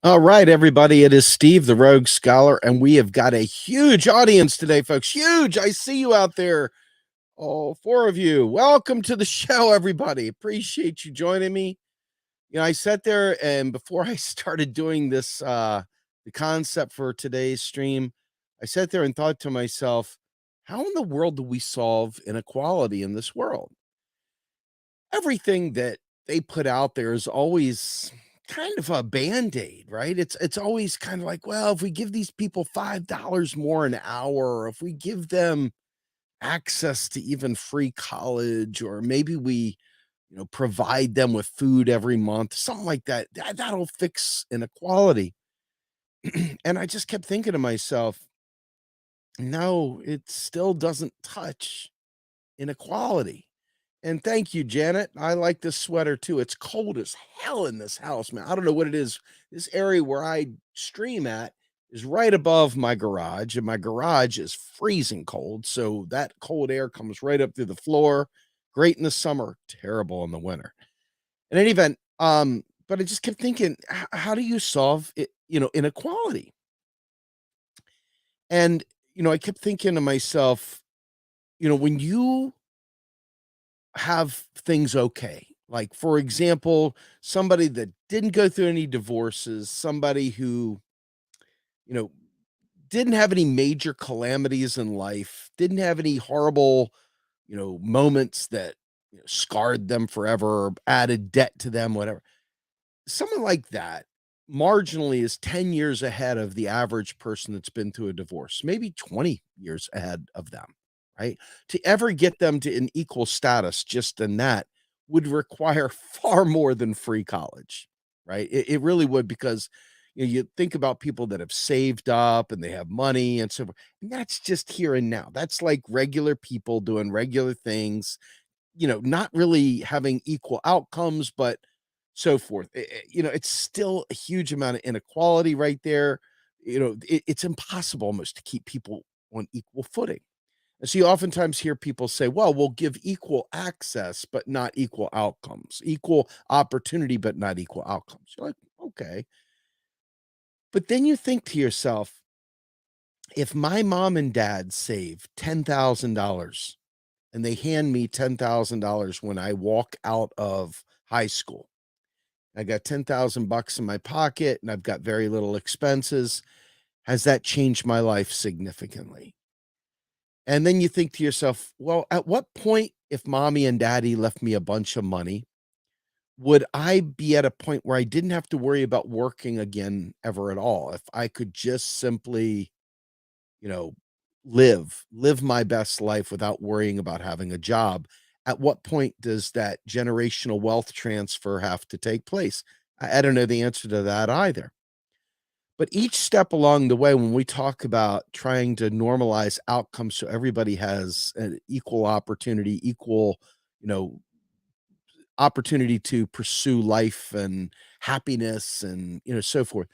All right, everybody. It is Steve, the Rogue Scholar, and we have got a huge audience today, folks. Huge. I see you out there. All four of you. Welcome to the show, everybody. Appreciate you joining me. I sat there and before I started doing this, the concept for today's stream, I sat there and thought to myself, how in the world do we solve inequality in this world? Everything that they put out there is always kind of a band-aid, right? It's always kind of like, well, if we give these people $5 more an hour, or if we give them access to even free college, or maybe we, provide them with food every month, something like that, that'll fix inequality. And I just kept thinking to myself, no, it still doesn't touch inequality. And thank you, Janet. I like this sweater too. It's cold as hell in this house, man. I don't know what it is. This area where I stream at is right above my garage, and my garage is freezing cold. So that cold air comes right up through the floor. Great in the summer, terrible in the winter. In any event, but I just kept thinking, how do you solve it, inequality? And I kept thinking to myself, when you have things okay. Like, for example, somebody that didn't go through any divorces, somebody who, you know, didn't have any major calamities in life, didn't have any horrible, moments that scarred them forever, or added debt to them, whatever. Someone like that marginally is 10 years ahead of the average person that's been through a divorce, maybe 20 years ahead of them, right? To ever get them to an equal status just in that would require far more than free college, right? It really would, because you think about people that have saved up and they have money and so forth, and that's just here and now. That's like regular people doing regular things, not really having equal outcomes, but so forth. It's still a huge amount of inequality right there. It's impossible almost to keep people on equal footing. And so you oftentimes hear people say, well, we'll give equal access, but not equal outcomes, equal opportunity, but not equal outcomes. You're like, okay. But then you think to yourself, if my mom and dad save $10,000 and they hand me $10,000 when I walk out of high school, I got 10,000 bucks in my pocket and I've got very little expenses. Has that changed my life significantly? And then you think to yourself, well, at what point, if mommy and daddy left me a bunch of money, would I be at a point where I didn't have to worry about working again ever at all? If I could just simply, you know, live my best life without worrying about having a job. At what point does that generational wealth transfer have to take place? I don't know the answer to that either. But each step along the way, when we talk about trying to normalize outcomes so everybody has an equal opportunity, equal, you know, opportunity to pursue life and happiness and so forth,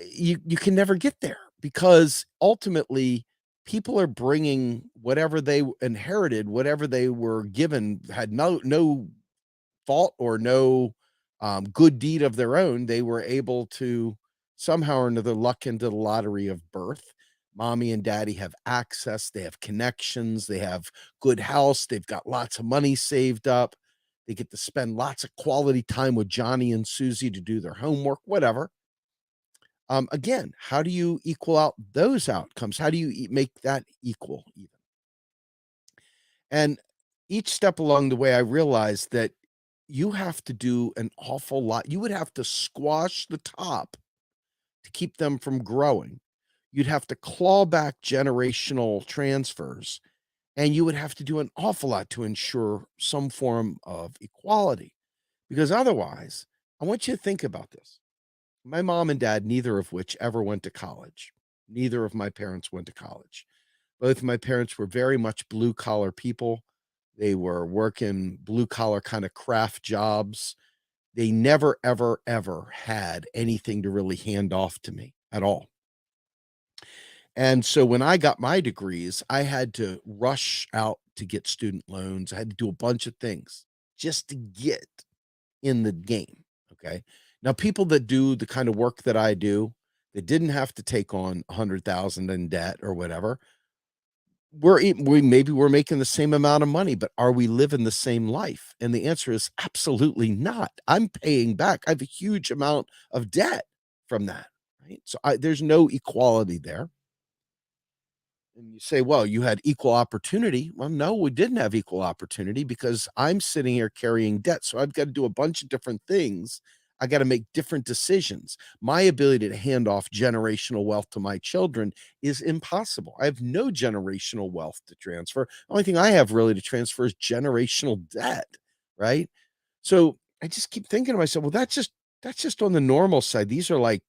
you can never get there, because ultimately people are bringing whatever they inherited, whatever they were given, had no fault or no good deed of their own. They were able to somehow or another luck into the lottery of birth. Mommy and daddy have access, they have connections, they have good health, they've got lots of money saved up, they get to spend lots of quality time with Johnny and Susie to do their homework, whatever. Again, how do you equal out those outcomes? How do you make that equal even? And each step along the way, I realized that you have to do an awful lot. You would have to squash the top to keep them from growing. You'd have to claw back generational transfers, and you would have to do an awful lot to ensure some form of equality. Because otherwise, I want you to think about this. My mom and dad, neither of which ever went to college. Neither of my parents went to college. Both of my parents were very much blue collar people. They were working blue collar kind of craft jobs. They never, ever, ever had anything to really hand off to me at all. And so when I got my degrees, I had to rush out to get student loans. I had to do a bunch of things just to get in the game. Okay. Now, people that do the kind of work that I do, that didn't have to take on 100,000 in debt or whatever, we maybe we're making the same amount of money, but are we living the same life? And the answer is absolutely not. I'm paying back. I have a huge amount of debt from that, right? So there's no equality there. And you say, well, you had equal opportunity. Well, no, we didn't have equal opportunity because I'm sitting here carrying debt. So I've got to do a bunch of different things. I got to make different decisions. My ability to hand off generational wealth to my children is impossible. I have no generational wealth to transfer. The only thing I have really to transfer is generational debt, right? So I just keep thinking to myself, well, that's just on the normal side. These are like,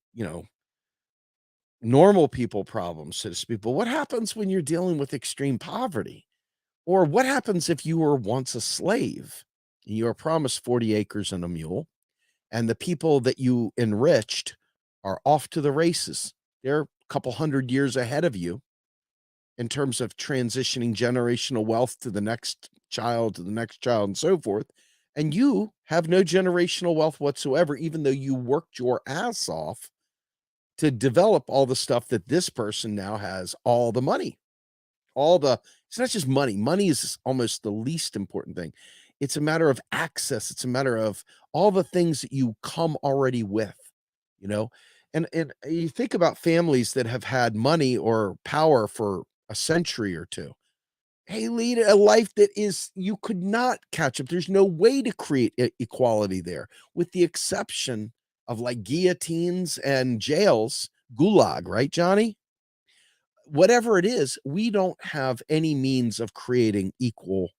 normal people problems, so to speak. But what happens when you're dealing with extreme poverty? Or what happens if you were once a slave and you were promised 40 acres and a mule, and the people that you enriched are off to the races? They're a couple hundred years ahead of you in terms of transitioning generational wealth to the next child, to the next child, and so forth. And you have no generational wealth whatsoever, even though you worked your ass off to develop all the stuff that this person now has all the money, it's not just money. Money is almost the least important thing. It's a matter of access. It's a matter of all the things that you come already with, you know? And you think about families that have had money or power for a century or two. Hey, lead a life that is you could not catch up. There's no way to create equality there, with the exception of like guillotines and jails, gulag, right, Johnny? Whatever it is, we don't have any means of creating equal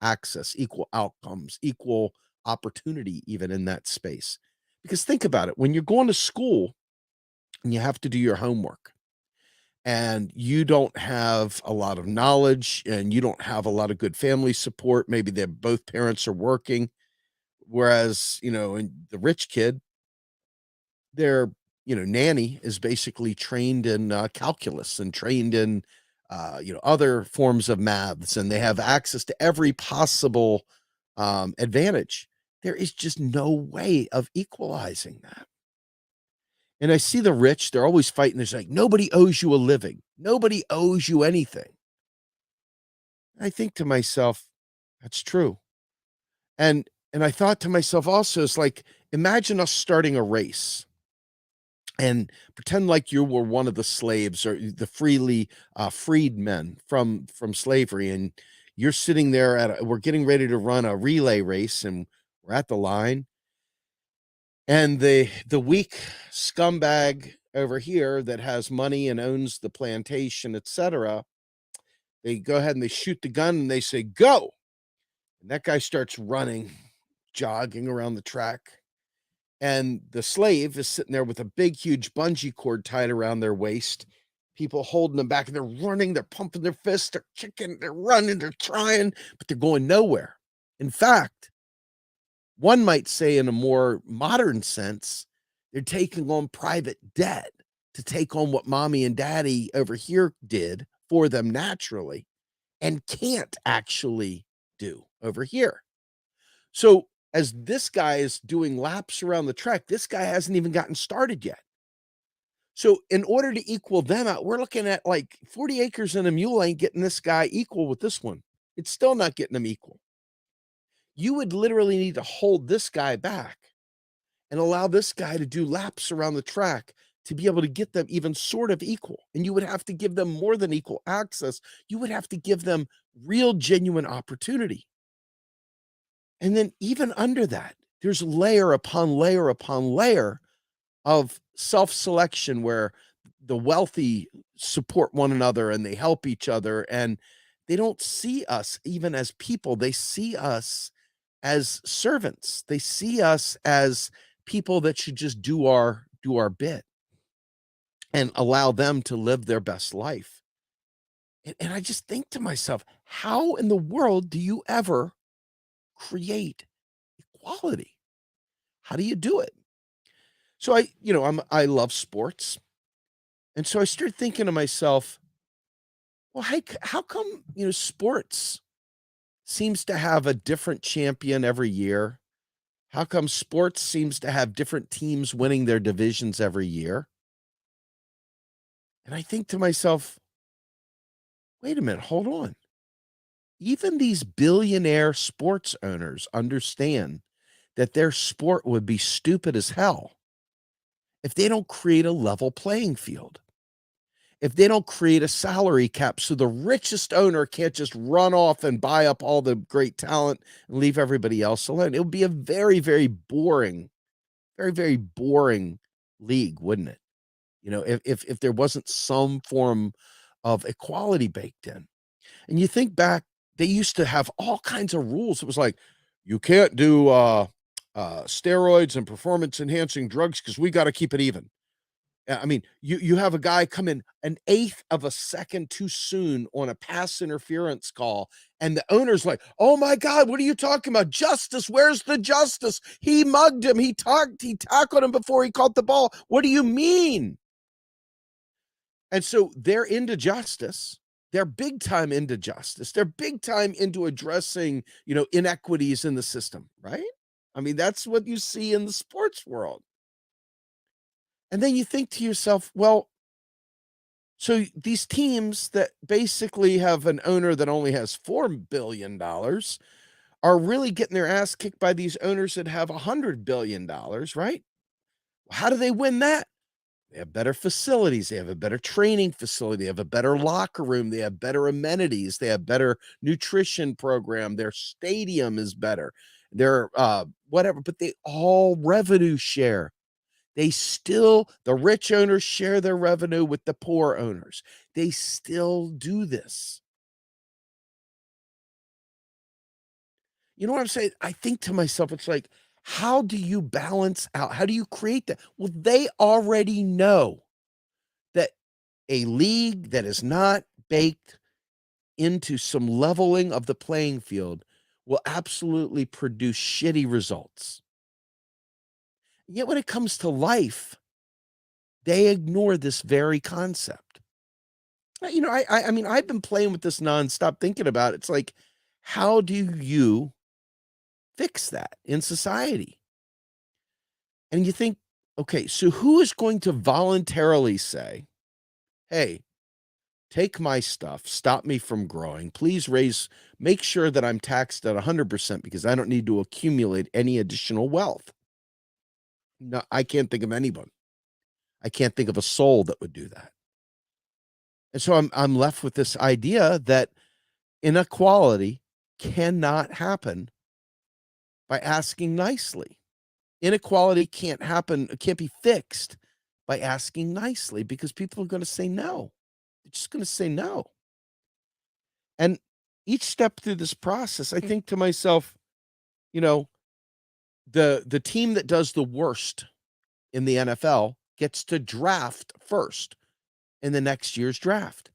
access, equal outcomes, equal opportunity, even in that space. Because think about it, when you're going to school and you have to do your homework, and you don't have a lot of knowledge and you don't have a lot of good family support, maybe they're both parents are working, whereas, and the rich kid, their, nanny is basically trained in calculus and trained in, other forms of maths, and they have access to every possible advantage. There is just no way of equalizing that. And I see the rich, they're always fighting. There's like, nobody owes you a living. Nobody owes you anything. I think to myself, that's true. And I thought to myself also, it's like, imagine us starting a race and pretend like you were one of the slaves or the freely freed men from slavery, and you're sitting there we're getting ready to run a relay race, and we're at the line, and the weak scumbag over here that has money and owns the plantation, etc., they go ahead and they shoot the gun and they say go, and that guy starts running, jogging around the track, and the slave is sitting there with a big, huge bungee cord tied around their waist. People holding them back, and they're running, they're pumping their fists, they're kicking, they're running, they're trying, but they're going nowhere. In fact, one might say, in a more modern sense, they're taking on private debt to take on what mommy and daddy over here did for them naturally and can't actually do over here. So as this guy is doing laps around the track, this guy hasn't even gotten started yet. So in order to equal them out, we're looking at like 40 acres and a mule ain't getting this guy equal with this one. It's still not getting them equal. You would literally need to hold this guy back and allow this guy to do laps around the track to be able to get them even sort of equal. And you would have to give them more than equal access. You would have to give them real, genuine opportunity. And then even under that, there's layer upon layer upon layer of self-selection where the wealthy support one another and they help each other, and they don't see us even as people. They see us as servants. They see us as people that should just do our bit and allow them to live their best life. And I just think to myself, how in the world do you ever create equality? How do you do it? So I love sports. And so I started thinking to myself, well, hey, how come, sports seems to have a different champion every year? How come sports seems to have different teams winning their divisions every year? And I think to myself, wait a minute, hold on. Even these billionaire sports owners understand that their sport would be stupid as hell if they don't create a level playing field. If they don't create a salary cap so the richest owner can't just run off and buy up all the great talent and leave everybody else alone. It would be a very, very boring, very, very boring league, wouldn't it? If there wasn't some form of equality baked in. And you think back, they used to have all kinds of rules. It was like, you can't do steroids and performance enhancing drugs because we got to keep it even. I mean, you have a guy come in an eighth of a second too soon on a pass interference call, and the owner's like, "Oh my God, what are you talking about? Justice? Where's the justice? He mugged him. He tackled him before he caught the ball. What do you mean?" And so they're into justice. They're big time into justice. They're big time into addressing, inequities in the system, right? I mean, that's what you see in the sports world. And then you think to yourself, well, so these teams that basically have an owner that only has $4 billion are really getting their ass kicked by these owners that have $100 billion, right? How do they win that? They have better facilities. They have a better training facility. They have a better locker room. They have better amenities. They have better nutrition program. Their stadium is better. Their whatever, but they all revenue share. The rich owners share their revenue with the poor owners. They still do this. You know what I'm saying? I think to myself, it's like, how do you balance out? How do you create that? Well, they already know that a league that is not baked into some leveling of the playing field will absolutely produce shitty results. Yet when it comes to life, they ignore this very concept. I mean, I've been playing with this nonstop, thinking about it. It's like, how do you fix that in society? And you think, okay, so who is going to voluntarily say, hey, take my stuff, stop me from growing, please make sure that I'm taxed at 100% because I don't need to accumulate any additional wealth? No, I can't think of anyone. I can't think of a soul that would do that. And so I'm left with this idea that inequality cannot happen by asking nicely. Inequality can't be fixed by asking nicely because people are going to say no. They're just going to say no. And each step through this process, I think to myself, you know, the team that does the worst in the NFL gets to draft first in the next year's draft.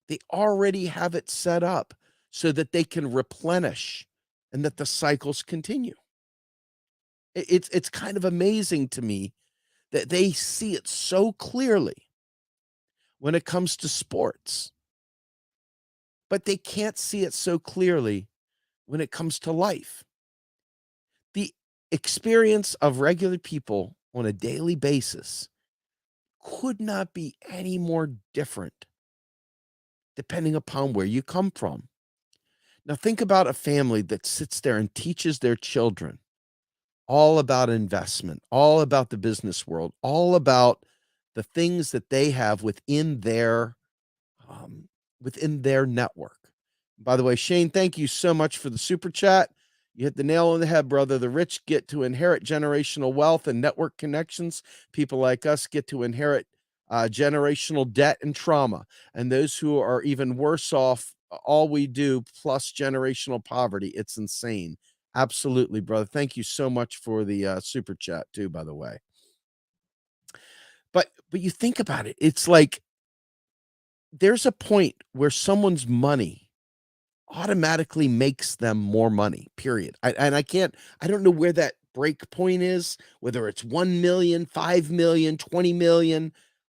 They already have it set up so that they can replenish and that the cycles continue. It's kind of amazing to me that they see it so clearly when it comes to sports, but they can't see it so clearly when it comes to life. The experience of regular people on a daily basis could not be any more different depending upon where you come from. Now, think about a family that sits there and teaches their children all about investment, all about the business world, all about the things that they have within their network. By the way, Shane, thank you so much for the super chat. You hit the nail on the head, brother. The rich get to inherit generational wealth and network connections. People like us get to inherit generational debt and trauma. And those who are even worse off, all we do plus generational poverty. It's insane. Absolutely, brother. Thank you so much for the super chat too, by the way. But you think about it, it's like there's a point where someone's money automatically makes them more money, period. I don't know where that break point is, whether it's 1 million, 5 million, 20 million.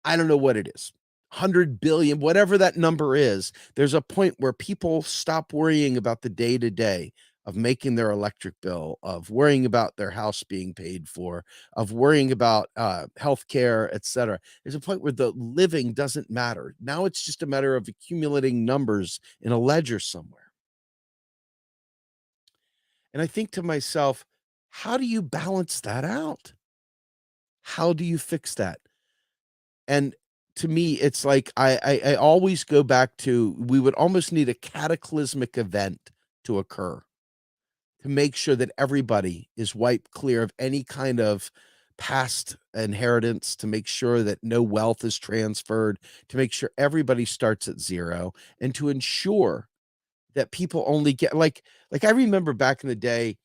I don't know what it is. 100 billion, whatever that number is, there's a point where people stop worrying about the day to day of making their electric bill, of worrying about their house being paid for, of worrying about healthcare, etc. There's a point where the living doesn't matter. Now it's just a matter of accumulating numbers in a ledger somewhere. And I think to myself, how do you balance that out? How do you fix that? And to me, it's like I always go back to, we would almost need a cataclysmic event to occur to make sure that everybody is wiped clear of any kind of past inheritance, to make sure that no wealth is transferred, to make sure everybody starts at zero, and to ensure that people only get like I remember back in the day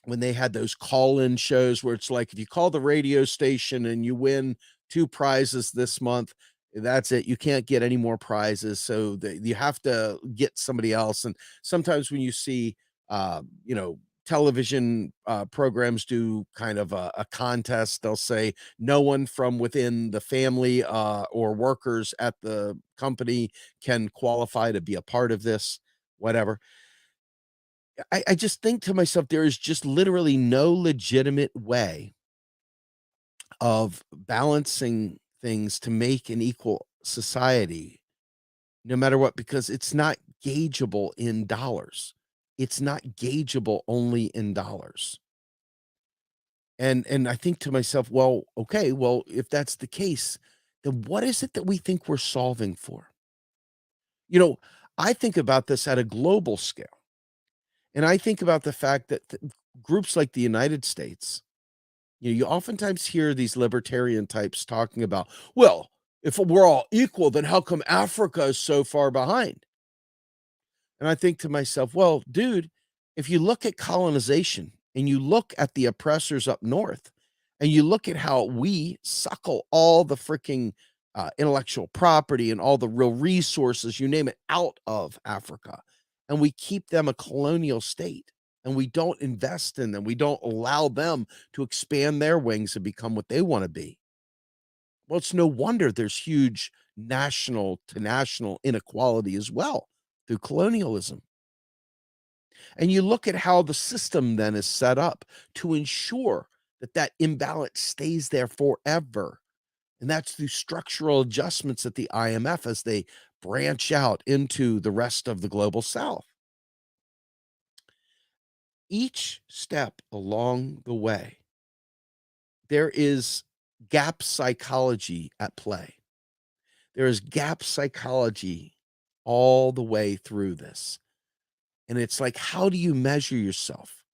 when they had those call-in shows where it's like, if you call the radio station and you win 2 prizes this month, that's it. You can't get any more prizes, so you have to get somebody else. And sometimes when you see, you know, television, programs do kind of a contest, they'll say, "No one from within the family, or workers at the company can qualify to be a part of this," whatever. I just think to myself, there is just literally no legitimate way of balancing things to make an equal society, no matter what, because it's not gaugeable in dollars. It's not gaugeable only in dollars. And I think to myself, well, okay, well, if that's the case, then what is it that we think we're solving for? You know, I think about this at a global scale, and I think about the fact that groups like the United States, you oftentimes hear these libertarian types talking about, well, if we're all equal, then how come Africa is so far behind? And I think to myself, well, dude, if you look at colonization and you look at the oppressors up north and you look at how we suckle all the freaking intellectual property and all the real resources, you name it, out of Africa, and we keep them a colonial state and we don't invest in them, we don't allow them to expand their wings and become what they want to be. Well, it's no wonder there's huge national to national inequality as well through colonialism. And you look at how the system then is set up to ensure that that imbalance stays there forever. And that's through structural adjustments at the IMF as they branch out into the rest of the global south. Each step along the way, there is gap psychology at play. There is gap psychology all the way through this. And it's like, how do you measure yourself?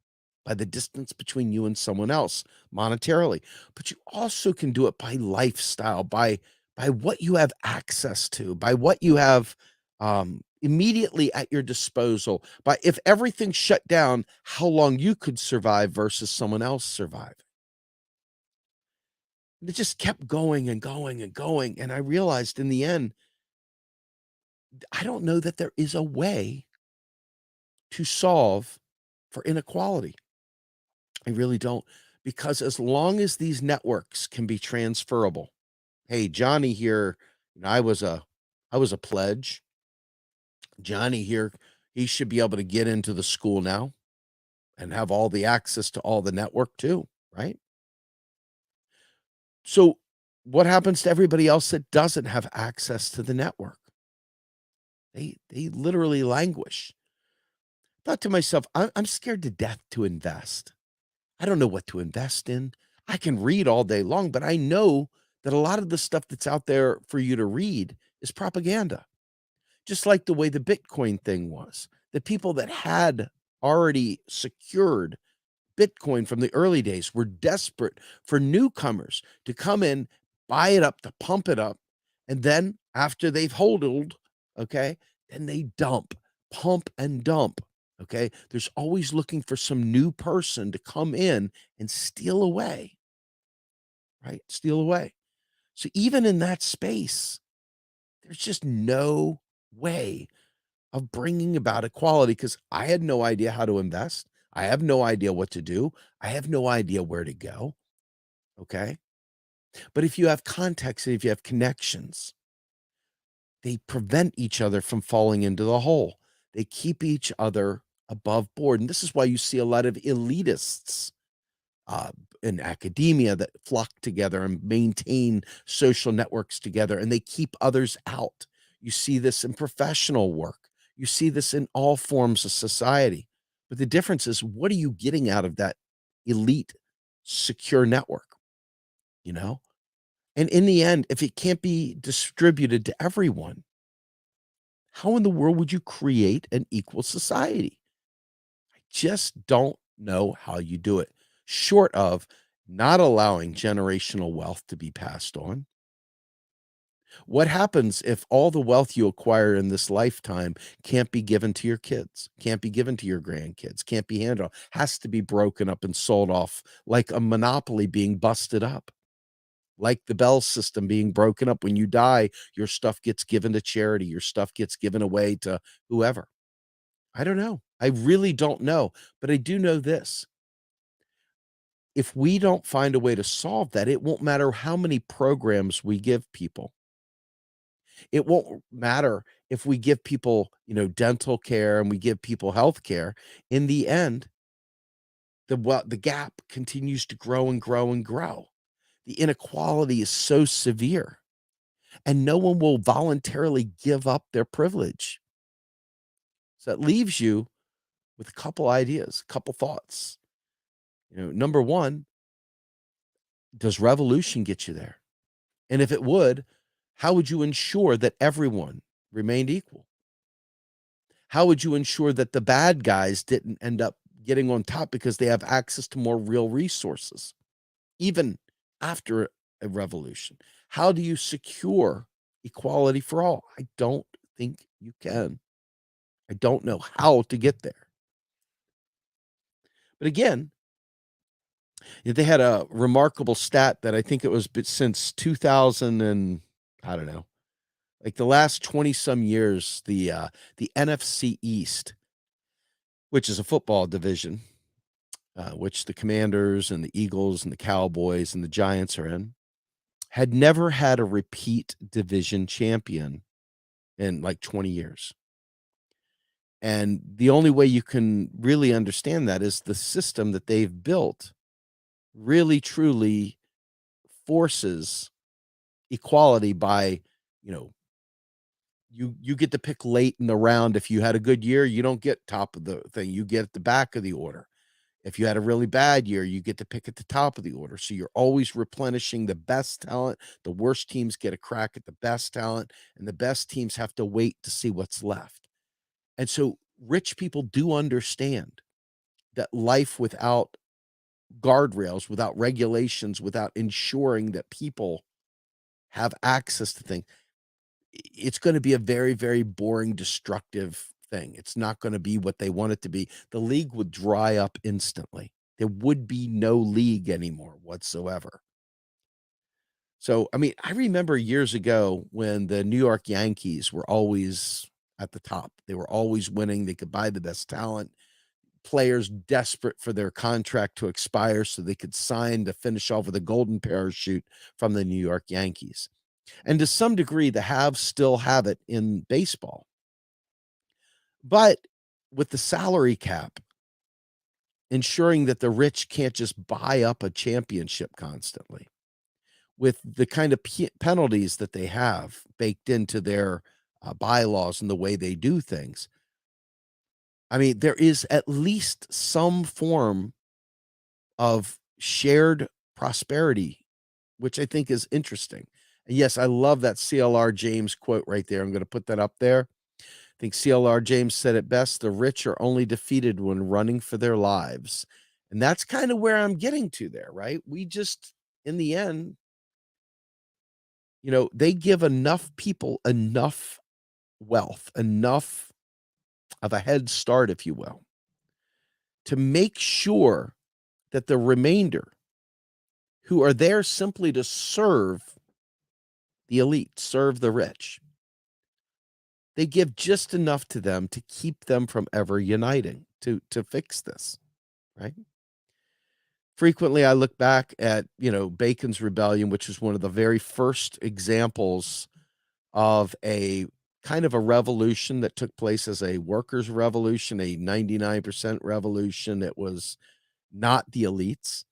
By the distance between you and someone else monetarily. But you also can do it by lifestyle, by what you have access to, by what you have immediately at your disposal, by if everything shut down, how long you could survive versus someone else survive. And it just kept going and going and going. And I realized in the end, I don't know that there is a way to solve for inequality. I really don't. Because as long as these networks can be transferable, hey, Johnny here, I was a pledge. Johnny here, he should be able to get into the school now and have all the access to all the network too, right? So what happens to everybody else that doesn't have access to the network? They literally languish. Thought to myself, I'm scared to death to invest. I don't know what to invest in. I can read all day long, but I know that a lot of the stuff that's out there for you to read is propaganda. Just like the way the Bitcoin thing was. The people that had already secured Bitcoin from the early days were desperate for newcomers to come in, buy it up, to pump it up, and then after they've hodled, okay, then they dump, pump and dump. Okay. There's always looking for some new person to come in and steal away, right? Steal away. So even in that space, there's just no way of bringing about equality because I had no idea how to invest. I have no idea what to do. I have no idea where to go. Okay. But if you have context and if you have connections, they prevent each other from falling into the hole. They keep each other above board. And this is why you see a lot of elitists uh, in academia that flock together and maintain social networks together, and they keep others out. You see this in professional work. You see this in all forms of society. But the difference is, what are you getting out of that elite, secure network? You know? And in the end, if it can't be distributed to everyone, how in the world would you create an equal society? I just don't know how you do it, short of not allowing generational wealth to be passed on. What happens if all the wealth you acquire in this lifetime can't be given to your kids, can't be given to your grandkids, can't be handed off, has to be broken up and sold off like a monopoly being busted up? Like the Bell system being broken up. When you die, your stuff gets given to charity, your stuff gets given away to whoever. I don't know. I really don't know. But I do know this. If we don't find a way to solve that, it won't matter how many programs we give people. It won't matter if we give people, dental care and we give people health care. In the end, the gap continues to grow and grow and grow. The inequality is so severe, and no one will voluntarily give up their privilege. So that leaves you with a couple ideas, a couple thoughts. Number one, does revolution get you there? And if it would, how would you ensure that everyone remained equal? How would you ensure that the bad guys didn't end up getting on top because they have access to more real resources, even after a revolution? How do you secure equality for all? I don't think you can. I don't know how to get there. But again, they had a remarkable stat that I think it was since 2000 and I don't know, like the last 20 some years, the NFC East, which is a football division, which the Commanders and the Eagles and the Cowboys and the Giants are in, had never had a repeat division champion in like 20 years. And the only way you can really understand that is the system that they've built really truly forces equality by, you know, you get to pick late in the round. If you had a good year, you don't get top of the thing. You get at the back of the order. If you had a really bad year, you get to pick at the top of the order. So you're always replenishing the best talent. The worst teams get a crack at the best talent, and the best teams have to wait to see what's left. And so rich people do understand that life without guardrails, without regulations, without ensuring that people have access to things, it's going to be a very, very boring, destructive thing. It's not going to be what they want it to be. The league would dry up instantly. There would be no league anymore whatsoever. So, I mean, I remember years ago when the New York Yankees were always at the top. They were always winning. They could buy the best talent. Players desperate for their contract to expire so they could sign to finish off with a golden parachute from the New York Yankees. And to some degree, the haves still have it in baseball. But with the salary cap, ensuring that the rich can't just buy up a championship constantly, with the kind of penalties that they have baked into their bylaws and the way they do things, I mean, there is at least some form of shared prosperity, which I think is interesting. And yes, I love that CLR James quote right there. I'm going to put that up there. I think CLR James said it best: the rich are only defeated when running for their lives. And that's kind of where I'm getting to there, right? We just, in the end, they give enough people enough wealth, enough of a head start, if you will, to make sure that the remainder, who are there simply to serve the elite, serve the rich, they give just enough to them to keep them from ever uniting, to fix this, right? Frequently, I look back at, Bacon's Rebellion, which is one of the very first examples of a kind of a revolution that took place as a workers' revolution, a 99% revolution. It was not the elites,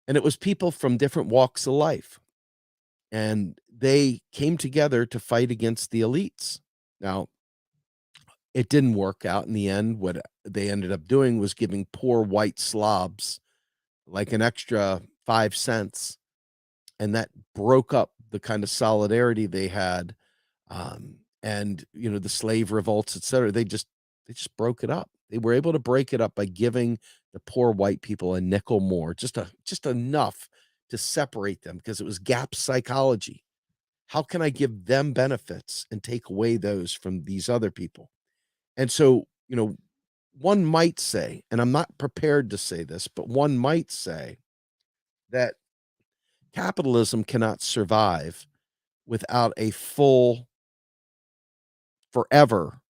and it was people from different walks of life. And they came together to fight against the elites. Now, it didn't work out in the end. What they ended up doing was giving poor white slobs like an extra 5 cents, and that broke up the kind of solidarity they had. And the slave revolts, etc. They just broke it up. They were able to break it up by giving the poor white people a nickel more, just enough to separate them, because it was gap psychology. How can I give them benefits and take away those from these other people? And so, one might say, and I'm not prepared to say this, but one might say that capitalism cannot survive without a full, forever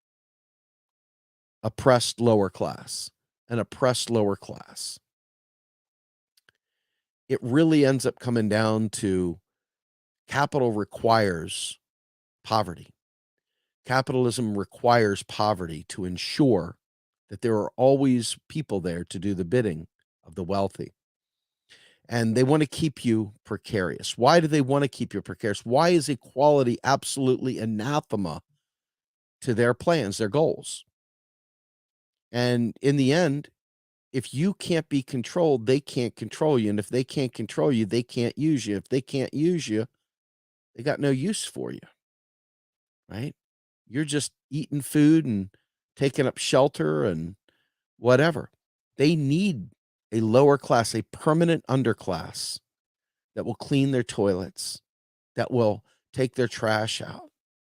oppressed lower class. An oppressed lower class. It really ends up coming down to capital requires poverty. Capitalism requires poverty to ensure that there are always people there to do the bidding of the wealthy. And they want to keep you precarious. Why do they want to keep you precarious? Why is equality absolutely anathema to their plans, their goals? And in the end, if you can't be controlled, they can't control you. And if they can't control you, they can't use you. If they can't use you, they got no use for you, right? You're just eating food and taking up shelter and whatever. They need a lower class, a permanent underclass that will clean their toilets, that will take their trash out,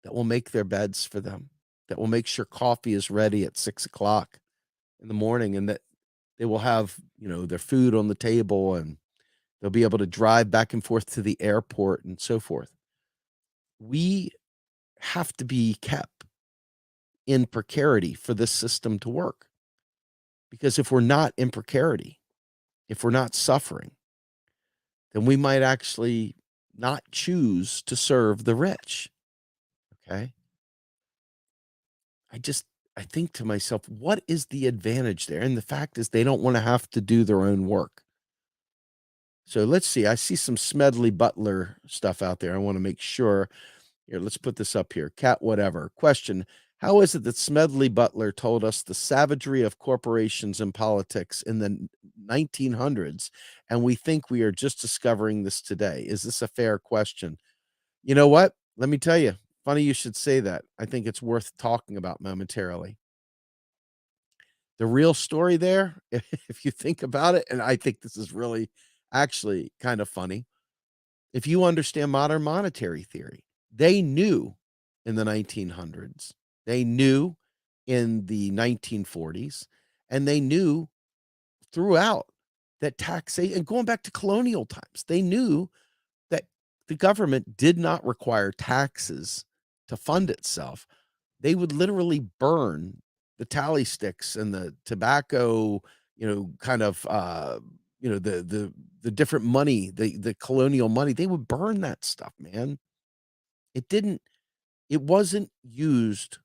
that will make their beds for them, that will make sure coffee is ready at 6 o'clock in the morning, and that they will have, their food on the table, and they'll be able to drive back and forth to the airport and so forth. We have to be kept in precarity for this system to work. Because if we're not in precarity, if we're not suffering, then we might actually not choose to serve the rich. Okay. I think to myself, what is the advantage there? And the fact is, they don't want to have to do their own work. So let's see. I see some Smedley Butler stuff out there. I want to make sure. Here, let's put this up here. Cat whatever. Question. How is it that Smedley Butler told us the savagery of corporations and politics in the 1900s, and we think we are just discovering this today? Is this a fair question? You know what? Let me tell you. Funny you should say that. I think it's worth talking about momentarily. The real story there, if you think about it, and I think this is really actually kind of funny, if you understand modern monetary theory, they knew in the 1900s, they knew in the 1940s, and they knew throughout that taxation, and going back to colonial times, they knew that the government did not require taxes to fund itself. They would literally burn the tally sticks and the tobacco, kind of, the different money, the colonial money. They would burn that stuff, man. It wasn't used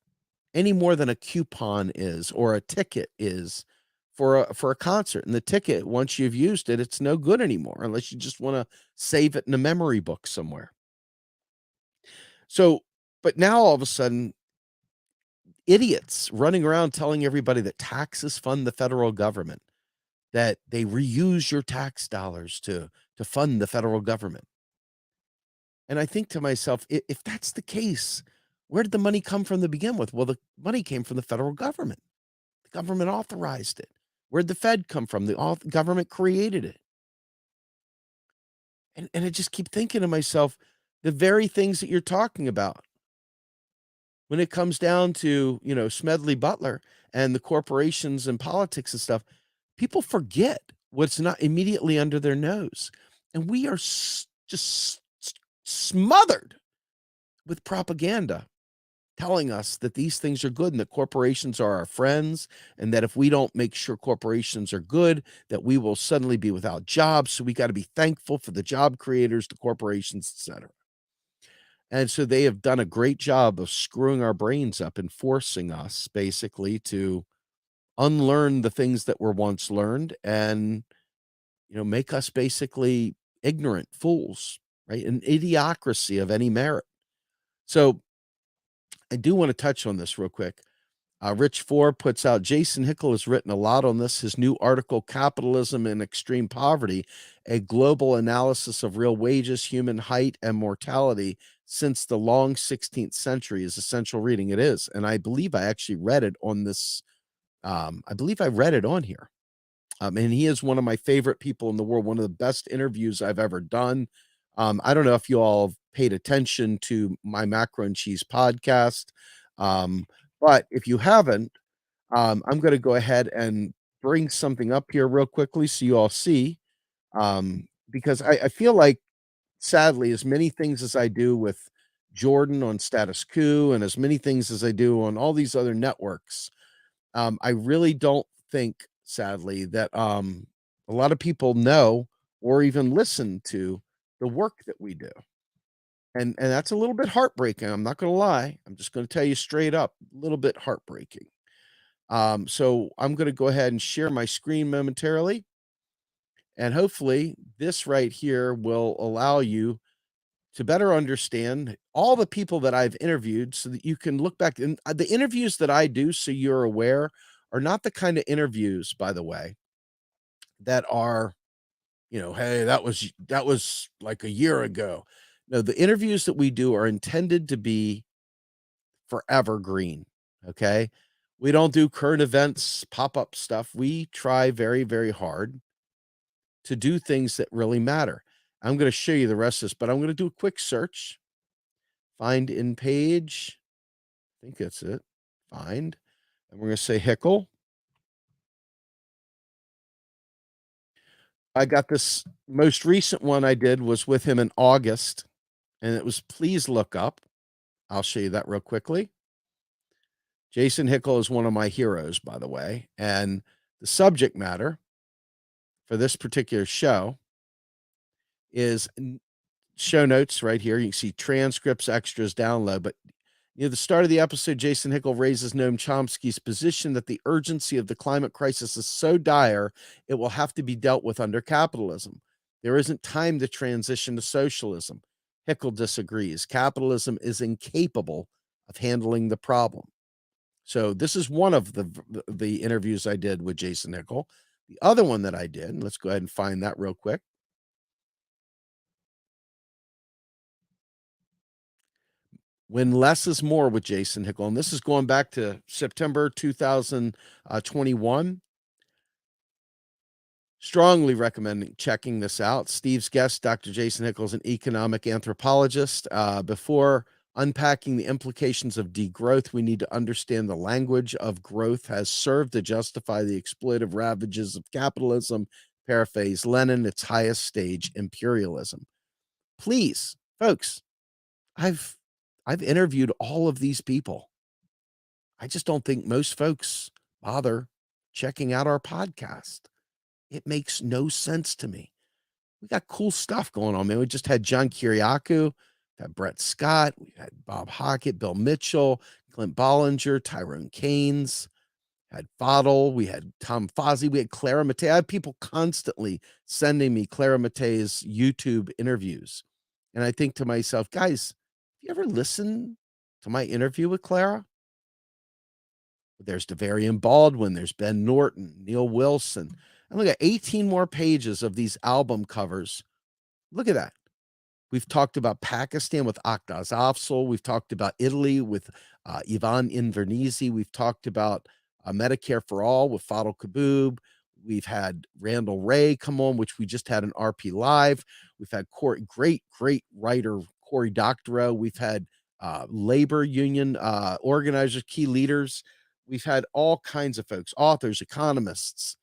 any more than a coupon is, or a ticket is, for a concert. And the ticket, once you've used it, it's no good anymore unless you just want to save it in a memory book somewhere. So, but now all of a sudden, idiots running around telling everybody that taxes fund the federal government, that they reuse your tax dollars to fund the federal government. And I think to myself, if that's the case, where did the money come from to begin with? Well, the money came from the federal government. The government authorized it. Where'd the Fed come from? The government created it. And I just keep thinking to myself, the very things that you're talking about, when it comes down to, Smedley Butler and the corporations and politics and stuff, people forget what's not immediately under their nose. And we are just smothered with propaganda telling us that these things are good and that corporations are our friends, and that if we don't make sure corporations are good, that we will suddenly be without jobs. So we got to be thankful for the job creators, the corporations, etc. And so they have done a great job of screwing our brains up and forcing us basically to unlearn the things that were once learned and, make us basically ignorant fools, right? An idiocracy of any merit. So I do want to touch on this real quick. Rich Four puts out Jason Hickel has written a lot on this. His new article, Capitalism and Extreme Poverty, a global analysis of real wages, human height, and mortality since the long 16th century is essential reading. It is. And I believe I actually read it on this. I believe I read it on here. And he is one of my favorite people in the world, one of the best interviews I've ever done. I don't know if you all paid attention to my Macro and Cheese podcast. But if you haven't, I'm going to go ahead and bring something up here real quickly so you all see. Because I feel like, sadly, as many things as I do with Jordan on Status Quo and as many things as I do on all these other networks, I really don't think, sadly, that a lot of people know or even listen to the work that we do. And that's a little bit heartbreaking. I'm not going to lie. I'm just going to tell you straight up, a little bit heartbreaking. So I'm going to go ahead and share my screen momentarily. And hopefully, this right here will allow you to better understand all the people that I've interviewed so that you can look back. And the interviews that I do, so you're aware, are not the kind of interviews, by the way, that are, hey, that was like a year ago. No, the interviews that we do are intended to be forever green. Okay. We don't do current events, pop-up stuff. We try very, very hard to do things that really matter. I'm going to show you the rest of this, but I'm going to do a quick search. Find in page. I think that's it. Find. And we're going to say Hickel. I got this most recent one I did was with him in August, and it was Please Look Up. I'll show you that real quickly. Jason Hickel is one of my heroes, by the way. And the subject matter for this particular show is show notes right here. You can see transcripts, extras, download. But near the start of the episode, Jason Hickel raises Noam Chomsky's position that the urgency of the climate crisis is so dire, it will have to be dealt with under capitalism. There isn't time to transition to socialism. Hickel disagrees. Capitalism is incapable of handling the problem. So this is one of the interviews I did with Jason Hickel. The other one that I did, let's go ahead and find that real quick. When Less is More with Jason Hickel. And this is going back to September 2021. Strongly recommending checking this out. Steve's guest, Dr. Jason Hickel, is an economic anthropologist. Before unpacking the implications of degrowth, we need to understand the language of growth has served to justify the exploitive ravages of capitalism. Paraphrase Lenin, its highest stage, imperialism. Please, folks, I've interviewed all of these people. I just don't think most folks bother checking out our podcast. It makes no sense to me. We got cool stuff going on, man. We just had John Kiriakou, we had Brett Scott, we had Bob Hockett, Bill Mitchell, Clint Bollinger, Tyrone Keynes, had Fadl, we had Tom Fozzie, we had Clara Mattei. I had people constantly sending me Clara Mattei's YouTube interviews. And I think to myself, guys, you ever listen to my interview with Clara? There's Devarian Baldwin, there's Ben Norton, Neil Wilson. And look at 18 more pages of these album covers. Look at that. We've talked about Pakistan with Akhtar Afzal. We've talked about Italy with Ivan Invernizzi. We've talked about Medicare for All with Fadl Kaboub. We've had Randall Ray come on, which we just had an RP Live. We've had great writer Cory Doctorow. We've had labor union organizers, key leaders. We've had all kinds of folks, authors, economists.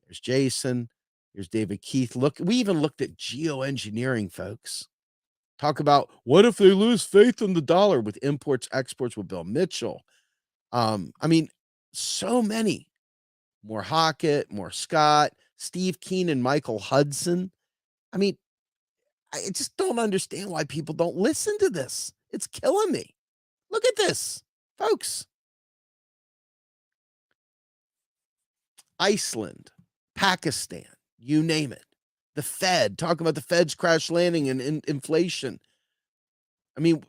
There's Jason. There's David Keith. Look, we even looked at geoengineering, folks. Talk about what if they lose faith in the dollar with imports, exports with Bill Mitchell. I mean, so many. More Hockett, more Scott, Steve Keenan, Michael Hudson. I mean, I just don't understand why people don't listen to this. It's killing me. Look at this, folks. Iceland, Pakistan, you name it. The Fed, talking about the Fed's crash landing and inflation. I mean,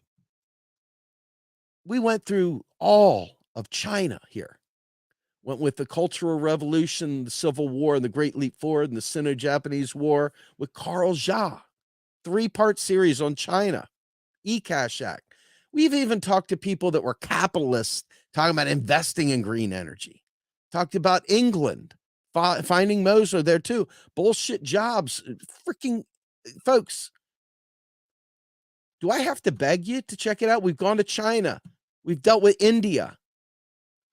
we went through all of China here. Went with the Cultural Revolution, the Civil War, and the Great Leap Forward, and the Sino-Japanese War with Carl Jha. 3-part series on China, E-Cash Act. We've even talked to people that were capitalists talking about investing in green energy. Talked about England, finding Moser there too. Bullshit jobs. Freaking folks, do I have to beg you to check it out? We've gone to China. We've dealt with India.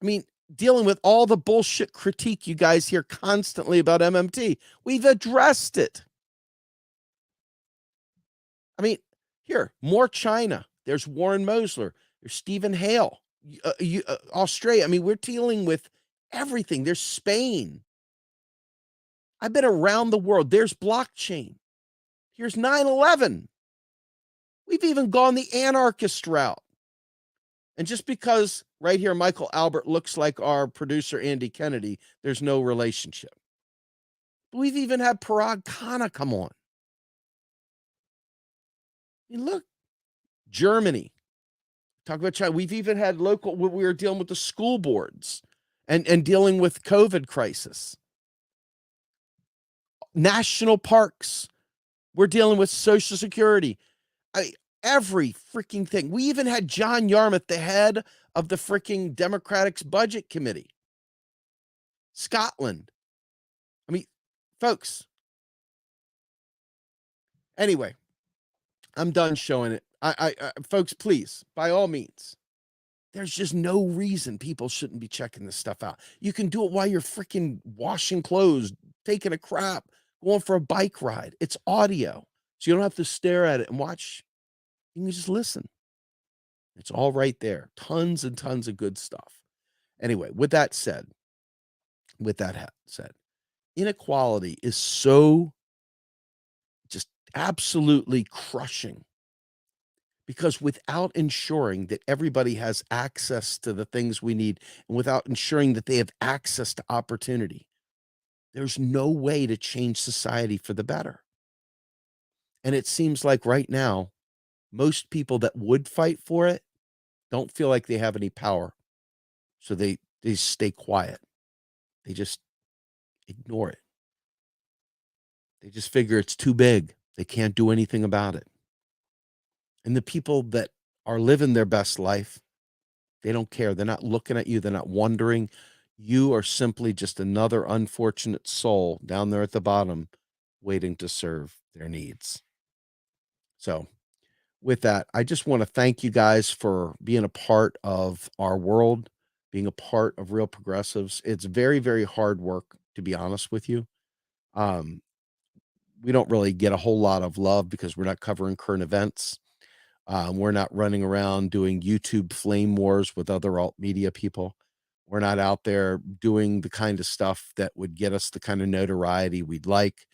I mean, dealing with all the bullshit critique you guys hear constantly about MMT. We've addressed it. I mean, here, more China. There's Warren Mosler. There's Stephen Hale. Australia. I mean, we're dealing with everything. There's Spain. I've been around the world. There's blockchain. Here's 9/11. We've even gone the anarchist route. And just because right here, Michael Albert looks like our producer, Andy Kennedy, there's no relationship. But we've even had Parag Khanna come on. I mean, look, Germany. Talk about China. We've even had local, we were dealing with the school boards and dealing with COVID crisis. National parks. We're dealing with Social Security. Every freaking thing. We even had John Yarmuth, the head of the freaking Democratic's budget committee. Scotland. I mean, folks. Anyway, I'm done showing it. Folks, please, by all means, there's just no reason people shouldn't be checking this stuff out. You can do it while you're freaking washing clothes, taking a crap, going for a bike ride. It's audio, so you don't have to stare at it and watch. You can just listen. It's all right there. Tons and tons of good stuff. Anyway, with that said, inequality is so just absolutely crushing, because without ensuring that everybody has access to the things we need, and without ensuring that they have access to opportunity, there's no way to change society for the better. And it seems like right now, most people that would fight for it don't feel like they have any power. So they stay quiet. They just ignore it. They just figure it's too big. They can't do anything about it. And the people that are living their best life, they don't care. They're not looking at you. They're not wondering. You are simply just another unfortunate soul down there at the bottom waiting to serve their needs. So with that, I just want to thank you guys for being a part of our world, being a part of Real Progressives. It's very, very hard work, to be honest with you. We don't really get a whole lot of love because we're not covering current events. We're not running around doing YouTube flame wars with other alt media people. We're not out there doing the kind of stuff that would get us the kind of notoriety we'd like.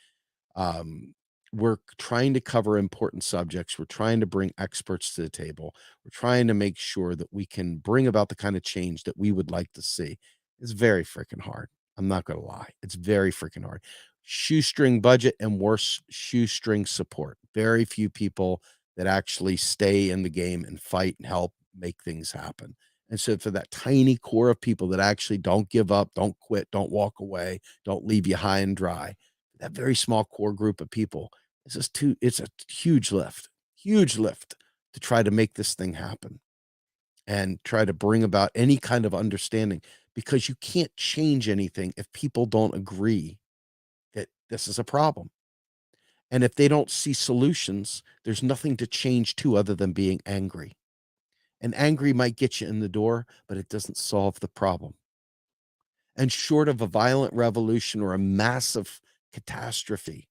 We're trying to cover important subjects. We're trying to bring experts to the table. We're trying to make sure that we can bring about the kind of change that we would like to see. It's very freaking hard. I'm not going to lie. It's very freaking hard. Shoestring budget and worse, shoestring support. Very few people that actually stay in the game and fight and help make things happen. And so for that tiny core of people that actually don't give up, don't quit, don't walk away, don't leave you high and dry, that very small core group of people, it's a huge lift to try to make this thing happen and try to bring about any kind of understanding, because you can't change anything if people don't agree that this is a problem. And if they don't see solutions, there's nothing to change to other than being angry. And angry might get you in the door, but it doesn't solve the problem. And short of a violent revolution or a massive catastrophe,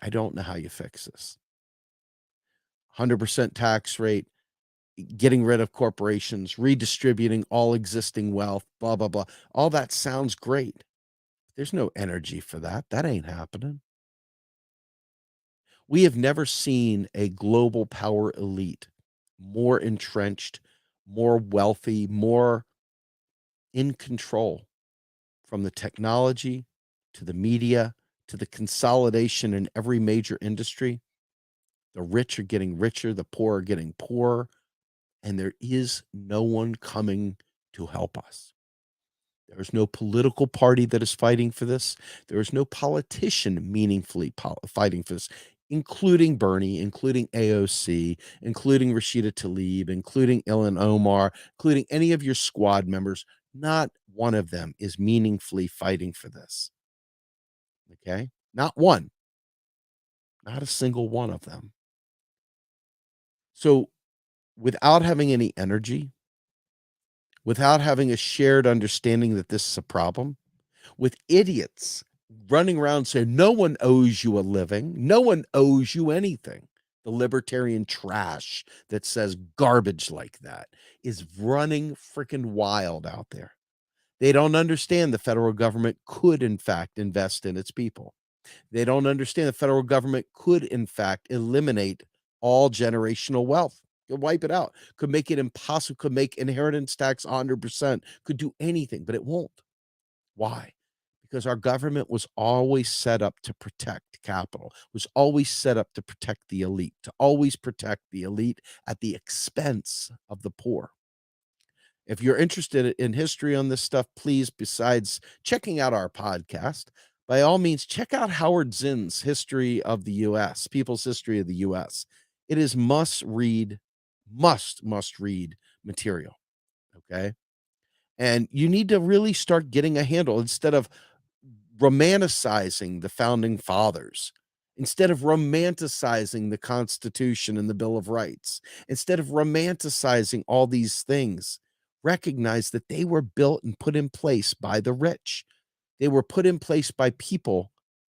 I don't know how you fix this. 100% tax rate, getting rid of corporations, redistributing all existing wealth, blah, blah, blah. All that sounds great. There's no energy for that. That ain't happening. We have never seen a global power elite more entrenched, more wealthy, more in control, from the technology to the media to the consolidation in every major industry. The rich are getting richer, the poor are getting poorer, and there is no one coming to help us. There is no political party that is fighting for this. There is no politician meaningfully fighting for this, including Bernie, including AOC, including Rashida Tlaib, including Ilhan Omar, including any of your squad members. Not one of them is meaningfully fighting for this. Okay? Not one. Not a single one of them. So, without having any energy, without having a shared understanding that this is a problem, with idiots running around saying no one owes you a living, no one owes you anything. The libertarian trash that says garbage like that is running freaking wild out there. They don't understand the federal government could, in fact, invest in its people. They don't understand the federal government could, in fact, eliminate all generational wealth, could wipe it out, could make it impossible, could make inheritance tax 100%, could do anything, but it won't. Why? Because our government was always set up to protect capital, was always set up to protect the elite, to always protect the elite at the expense of the poor. If you're interested in history on this stuff, please, besides checking out our podcast, by all means, check out Howard Zinn's History of the US, People's History of the US. It is must read, must read material. Okay. And you need to really start getting a handle instead of romanticizing the founding fathers, instead of romanticizing the Constitution and the Bill of Rights, instead of romanticizing all these things. Recognize that they were built and put in place by the rich. They were put in place by people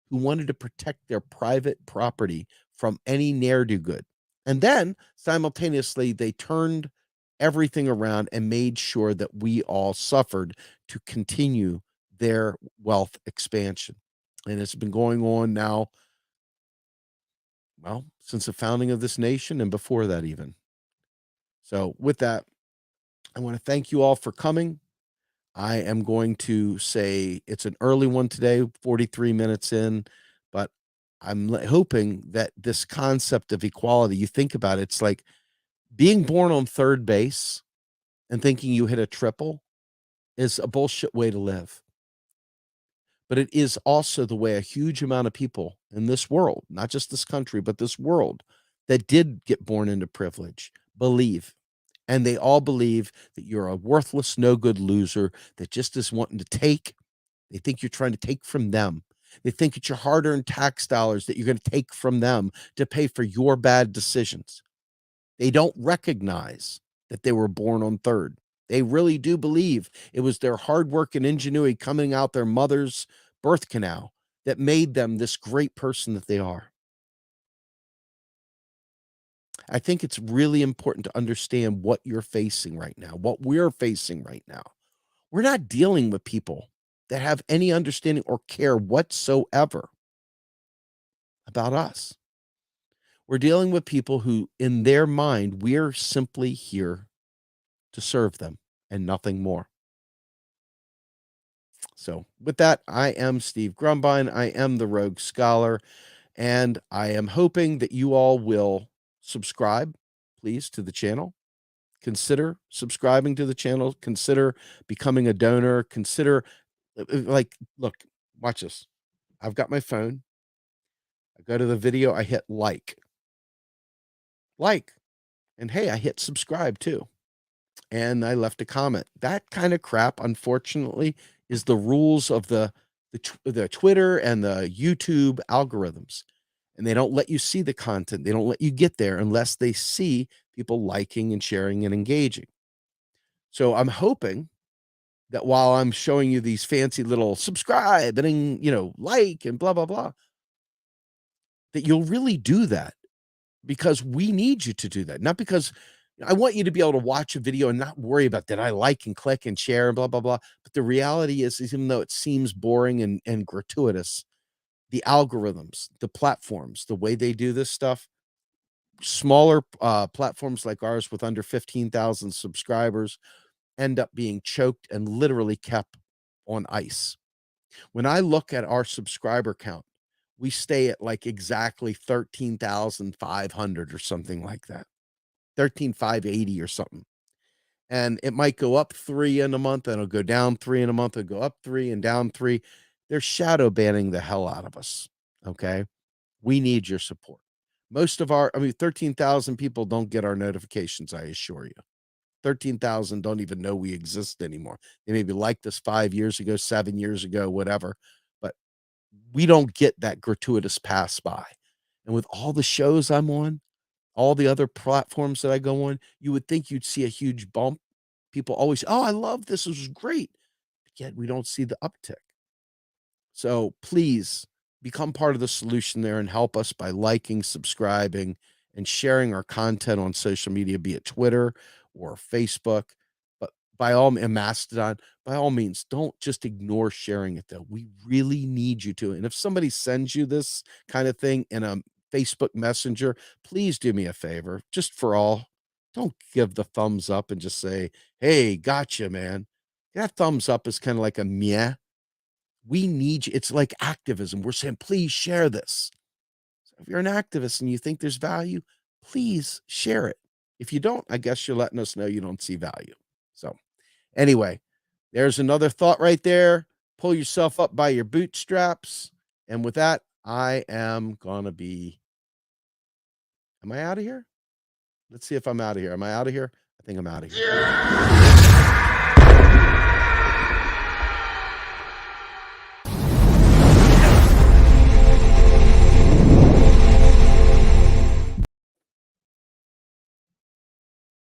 who wanted to protect their private property from any ne'er-do-good. And then simultaneously, they turned everything around and made sure that we all suffered to continue their wealth expansion. And it's been going on now, well, since the founding of this nation and before that even. So with that, I want to thank you all for coming. I am going to say it's an early one today, 43 minutes in, but I'm hoping that this concept of equality, you think about it, it's like being born on third base and thinking you hit a triple is a bullshit way to live. But it is also the way a huge amount of people in this world, not just this country, but this world that did get born into privilege, believe. And they all believe that you're a worthless, no good loser that just is wanting to take. They think you're trying to take from them. They think it's your hard earned tax dollars that you're going to take from them to pay for your bad decisions. They don't recognize that they were born on third. They really do believe it was their hard work and ingenuity coming out their mother's birth canal that made them this great person that they are. I think it's really important to understand what you're facing right now, what we're facing right now. We're not dealing with people that have any understanding or care whatsoever about us. We're dealing with people who, in their mind, we're simply here to serve them and nothing more. So, with that, I am Steve Grumbine. I am the Rogue Scholar, and I am hoping that you all will subscribe, please, to the channel. Consider subscribing to the channel. Consider becoming a donor. Consider, like, look, watch this. I've got my phone. I go to the video. I hit like, and hey, I hit subscribe too. And I left a comment. That kind of crap, unfortunately, is the rules of the Twitter and the YouTube algorithms. And they don't let you see the content. They don't let you get there unless they see people liking and sharing and engaging. So I'm hoping that while I'm showing you these fancy little subscribe and, like and blah, blah, blah, that you'll really do that because we need you to do that. Not because I want you to be able to watch a video and not worry about did I like and click and share and blah, blah, blah. But the reality is even though it seems boring and gratuitous, the algorithms, the platforms, the way they do this stuff, smaller platforms like ours with under 15,000 subscribers end up being choked and literally kept on ice. When I look at our subscriber count, we stay at like exactly 13,500 or something like that, 13,580 or something. And it might go up 3 in a month, and it'll go down 3 in a month, it'll go up 3 and down 3. They're shadow banning the hell out of us. Okay. We need your support. Most of our, I mean, 13,000 people don't get our notifications, I assure you. 13,000 don't even know we exist anymore. They maybe liked us 5 years ago, 7 years ago, whatever, but we don't get that gratuitous pass by. And with all the shows I'm on, all the other platforms that I go on, you would think you'd see a huge bump. People always, "Oh, I love this. This was great." Yet we don't see the uptick. So please become part of the solution there and help us by liking, subscribing, and sharing our content on social media, be it Twitter or Facebook. But by all and Mastodon, by all means, don't just ignore sharing it though. We really need you to. And if somebody sends you this kind of thing in a Facebook Messenger, please do me a favor, just for all. Don't give the thumbs up and just say, "Hey, gotcha, man." That thumbs up is kind of like a meh. We need you. It's like activism. We're saying, please share this. So if you're an activist and you think there's value, please share it. If you don't, I guess you're letting us know you don't see value. So anyway, there's another thought right there. Pull yourself up by your bootstraps. And with that, I am going to be, am I out of here? Let's see if I'm out of here. Am I out of here? I think I'm out of here.